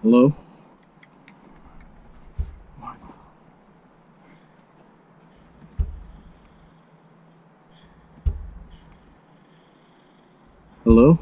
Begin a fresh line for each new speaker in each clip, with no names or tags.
Hello? Hello?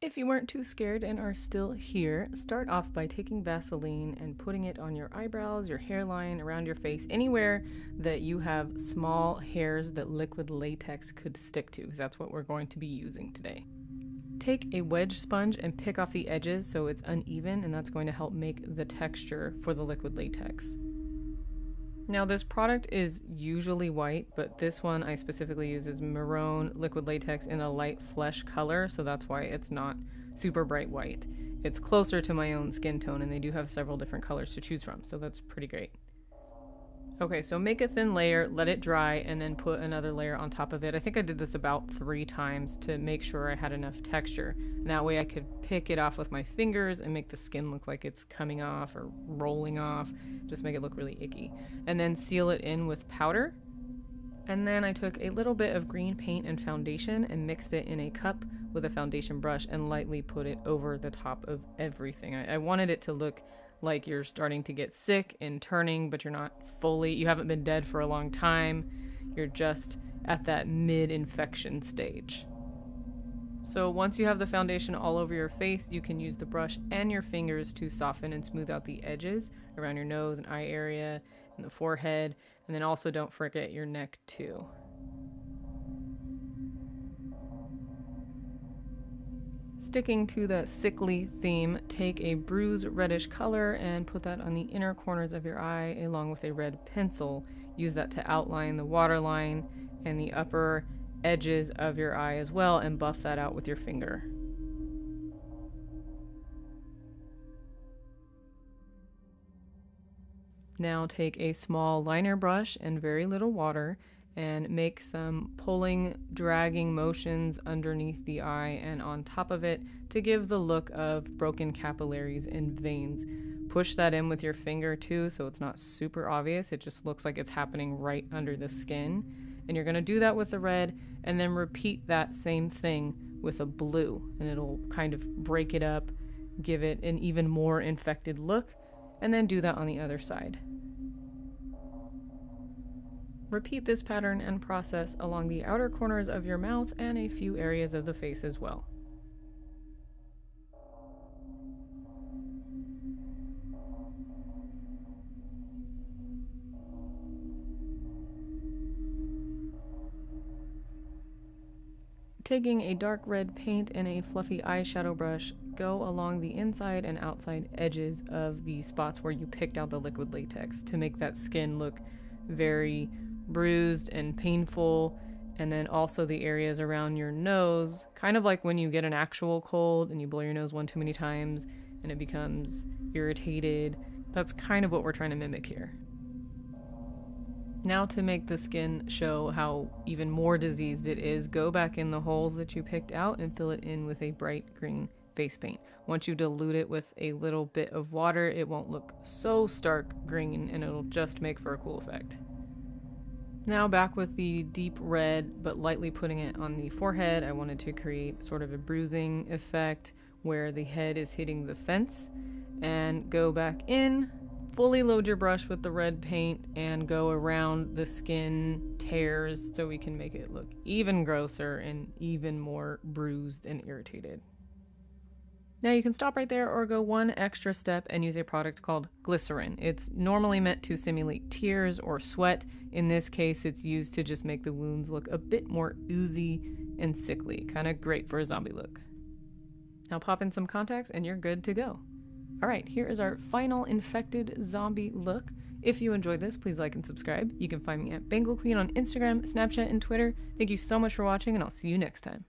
If you weren't too scared and are still here, start off by taking Vaseline and putting it on your eyebrows, your hairline, around your face, anywhere that you have small hairs that liquid latex could stick to, because that's what we're going to be using today. Take a wedge sponge and pick off the edges so it's uneven, and that's going to help make the texture for the liquid latex. Now, this product is usually white, but this one I specifically use is Mehron liquid latex in a light flesh color, so that's why it's not super bright white. It's closer to my own skin tone, and they do have several different colors to choose from, so that's pretty great. Okay, so make a thin layer, let it dry, and then put another layer on top of it. I think I did this about 3 times to make sure I had enough texture. And that way I could pick it off with my fingers and make the skin look like it's coming off or rolling off. Just make it look really icky. And then seal it in with powder. And then I took a little bit of green paint and foundation and mixed it in a cup with a foundation brush and lightly put it over the top of everything. I wanted it to look like you're starting to get sick and turning, but you haven't been dead for a long time. You're just at that mid-infection stage. So once you have the foundation all over your face, you can use the brush and your fingers to soften and smooth out the edges around your nose and eye area and the forehead, and then also don't forget your neck too. Sticking to the sickly theme, take a bruised reddish color and put that on the inner corners of your eye along with a red pencil. Use that to outline the waterline and the upper edges of your eye as well, and buff that out with your finger. Now take a small liner brush and very little water and make some pulling, dragging motions underneath the eye and on top of it to give the look of broken capillaries and veins. Push that in with your finger too, so it's not super obvious. It just looks like it's happening right under the skin. And you're going to do that with the red, and then repeat that same thing with a blue, and it'll kind of break it up, give it an even more infected look, and then do that on the other side. Repeat this pattern and process along the outer corners of your mouth and a few areas of the face as well. Taking a dark red paint and a fluffy eyeshadow brush, go along the inside and outside edges of the spots where you picked out the liquid latex to make that skin look very bruised and painful, and then also the areas around your nose, kind of like when you get an actual cold and you blow your nose one too many times and it becomes irritated. That's kind of what we're trying to mimic here. Now, to make the skin show how even more diseased it is, go back in the holes that you picked out and fill it in with a bright green face paint. Once you dilute it with a little bit of water, it won't look so stark green and it'll just make for a cool effect. Now back with the deep red, but lightly putting it on the forehead, I wanted to create sort of a bruising effect where the head is hitting the fence. And go back in, fully load your brush with the red paint, and go around the skin tears so we can make it look even grosser and even more bruised and irritated. Now you can stop right there or go one extra step and use a product called Glycerin. It's normally meant to simulate tears or sweat. In this case, it's used to just make the wounds look a bit more oozy and sickly. Kind of great for a zombie look. Now pop in some contacts and you're good to go. Alright, here is our final infected zombie look. If you enjoyed this, please like and subscribe. You can find me at Bengal Queen on Instagram, Snapchat, and Twitter. Thank you so much for watching, and I'll see you next time.